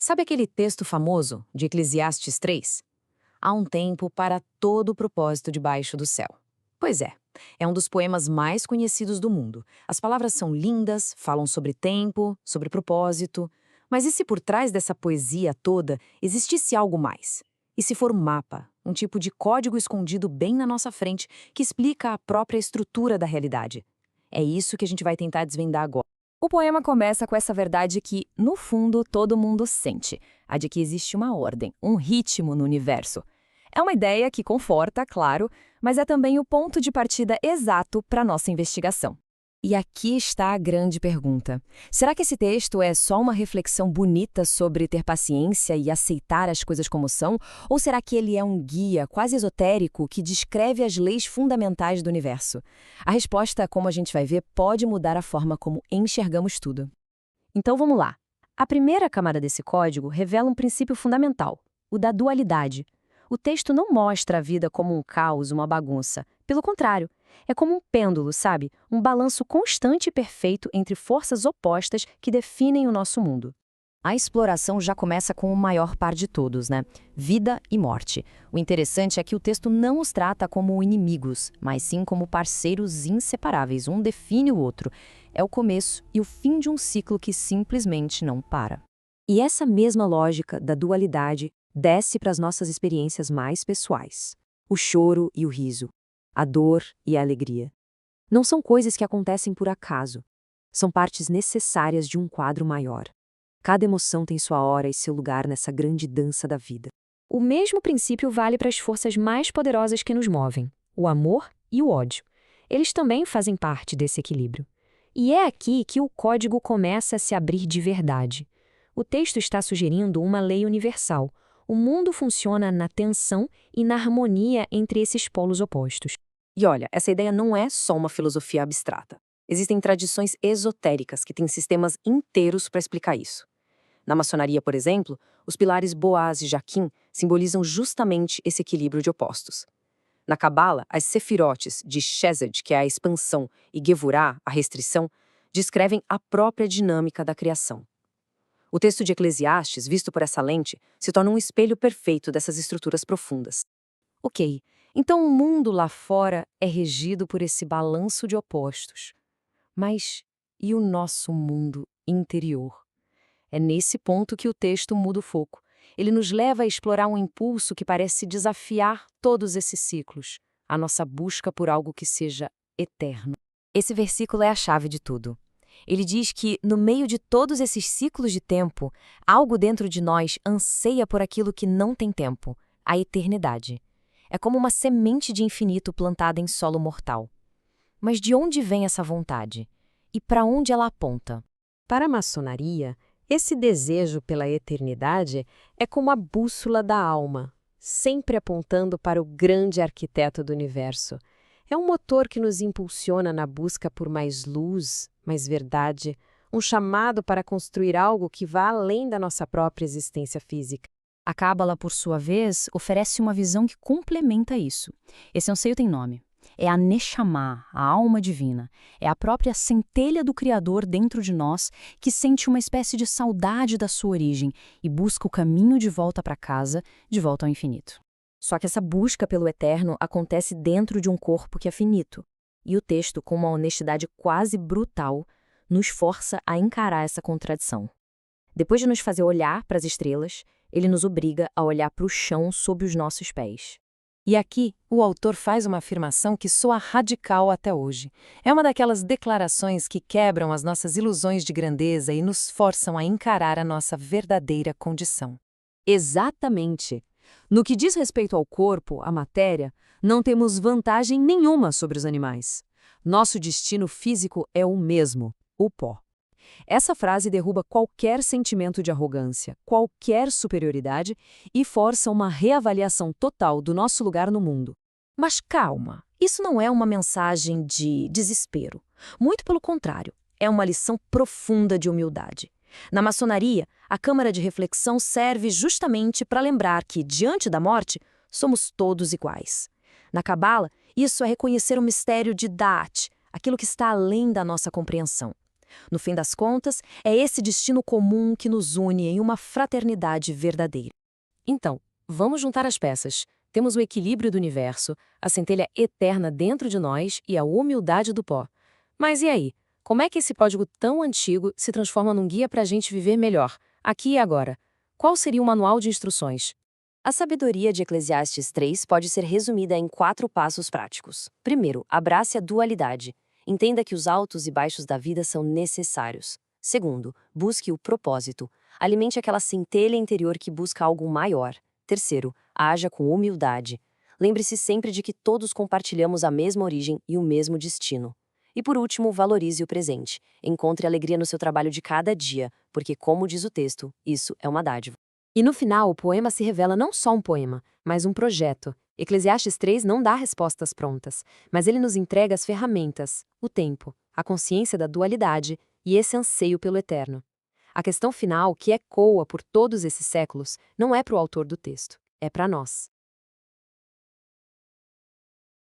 Sabe aquele texto famoso de Eclesiastes 3? Há um tempo para todo o propósito debaixo do céu. Pois é um dos poemas mais conhecidos do mundo. As palavras são lindas, falam sobre tempo, sobre propósito. Mas e se por trás dessa poesia toda existisse algo mais? E se for um mapa, um tipo de código escondido bem na nossa frente que explica a própria estrutura da realidade? É isso que a gente vai tentar desvendar agora. O poema começa com essa verdade que, no fundo, todo mundo sente, a de que existe uma ordem, um ritmo no universo. É uma ideia que conforta, claro, mas é também o ponto de partida exato para a nossa investigação. E aqui está a grande pergunta. Será que esse texto é só uma reflexão bonita sobre ter paciência e aceitar as coisas como são? Ou será que ele é um guia quase esotérico que descreve as leis fundamentais do universo? A resposta, como a gente vai ver, pode mudar a forma como enxergamos tudo. Então vamos lá. A primeira camada desse código revela um princípio fundamental, o da dualidade. O texto não mostra a vida como um caos, uma bagunça. Pelo contrário, é como um pêndulo, sabe? Um balanço constante e perfeito entre forças opostas que definem o nosso mundo. A exploração já começa com o maior par de todos, né? Vida e morte. O interessante é que o texto não os trata como inimigos, mas sim como parceiros inseparáveis. Um define o outro. É o começo e o fim de um ciclo que simplesmente não para. E essa mesma lógica da dualidade desce para as nossas experiências mais pessoais. O choro e o riso, a dor e a alegria. Não são coisas que acontecem por acaso. São partes necessárias de um quadro maior. Cada emoção tem sua hora e seu lugar nessa grande dança da vida. O mesmo princípio vale para as forças mais poderosas que nos movem, o amor e o ódio. Eles também fazem parte desse equilíbrio. E é aqui que o código começa a se abrir de verdade. O texto está sugerindo uma lei universal. O mundo funciona na tensão e na harmonia entre esses polos opostos. E olha, essa ideia não é só uma filosofia abstrata. Existem tradições esotéricas que têm sistemas inteiros para explicar isso. Na maçonaria, por exemplo, os pilares Boaz e Jaquim simbolizam justamente esse equilíbrio de opostos. Na Cabala, as sefirotes de Chesed, que é a expansão, e Gevurah, a restrição, descrevem a própria dinâmica da criação. O texto de Eclesiastes, visto por essa lente, se torna um espelho perfeito dessas estruturas profundas. Ok, então o mundo lá fora é regido por esse balanço de opostos. Mas e o nosso mundo interior? É nesse ponto que o texto muda o foco. Ele nos leva a explorar um impulso que parece desafiar todos esses ciclos, a nossa busca por algo que seja eterno. Esse versículo é a chave de tudo. Ele diz que, no meio de todos esses ciclos de tempo, algo dentro de nós anseia por aquilo que não tem tempo, a eternidade. É como uma semente de infinito plantada em solo mortal. Mas de onde vem essa vontade? E para onde ela aponta? Para a maçonaria, esse desejo pela eternidade é como a bússola da alma, sempre apontando para o grande arquiteto do universo. É um motor que nos impulsiona na busca por mais luz, mais verdade, um chamado para construir algo que vá além da nossa própria existência física. A Cábala, por sua vez, oferece uma visão que complementa isso. Esse anseio tem nome. É a Neshama, a alma divina. É a própria centelha do Criador dentro de nós que sente uma espécie de saudade da sua origem e busca o caminho de volta para casa, de volta ao infinito. Só que essa busca pelo eterno acontece dentro de um corpo que é finito. E o texto, com uma honestidade quase brutal, nos força a encarar essa contradição. Depois de nos fazer olhar para as estrelas, ele nos obriga a olhar para o chão sob os nossos pés. E aqui, o autor faz uma afirmação que soa radical até hoje. É uma daquelas declarações que quebram as nossas ilusões de grandeza e nos forçam a encarar a nossa verdadeira condição. Exatamente! No que diz respeito ao corpo, à matéria, não temos vantagem nenhuma sobre os animais. Nosso destino físico é o mesmo, o pó. Essa frase derruba qualquer sentimento de arrogância, qualquer superioridade e força uma reavaliação total do nosso lugar no mundo. Mas calma, isso não é uma mensagem de desespero. Muito pelo contrário, é uma lição profunda de humildade. Na maçonaria, a câmara de reflexão serve justamente para lembrar que, diante da morte, somos todos iguais. Na Cabala, isso é reconhecer o mistério de Da'at, aquilo que está além da nossa compreensão. No fim das contas, é esse destino comum que nos une em uma fraternidade verdadeira. Então, vamos juntar as peças. Temos o equilíbrio do universo, a centelha eterna dentro de nós e a humildade do pó. Mas e aí? Como é que esse código tão antigo se transforma num guia para a gente viver melhor, aqui e agora? Qual seria o manual de instruções? A sabedoria de Eclesiastes 3 pode ser resumida em 4 passos práticos. Primeiro, abrace a dualidade. Entenda que os altos e baixos da vida são necessários. Segundo, busque o propósito. Alimente aquela centelha interior que busca algo maior. Terceiro, haja com humildade. Lembre-se sempre de que todos compartilhamos a mesma origem e o mesmo destino. E por último, valorize o presente. Encontre alegria no seu trabalho de cada dia, porque, como diz o texto, isso é uma dádiva. E no final, o poema se revela não só um poema, mas um projeto. Eclesiastes 3 não dá respostas prontas, mas ele nos entrega as ferramentas, o tempo, a consciência da dualidade e esse anseio pelo eterno. A questão final, que ecoa por todos esses séculos, não é para o autor do texto, é para nós.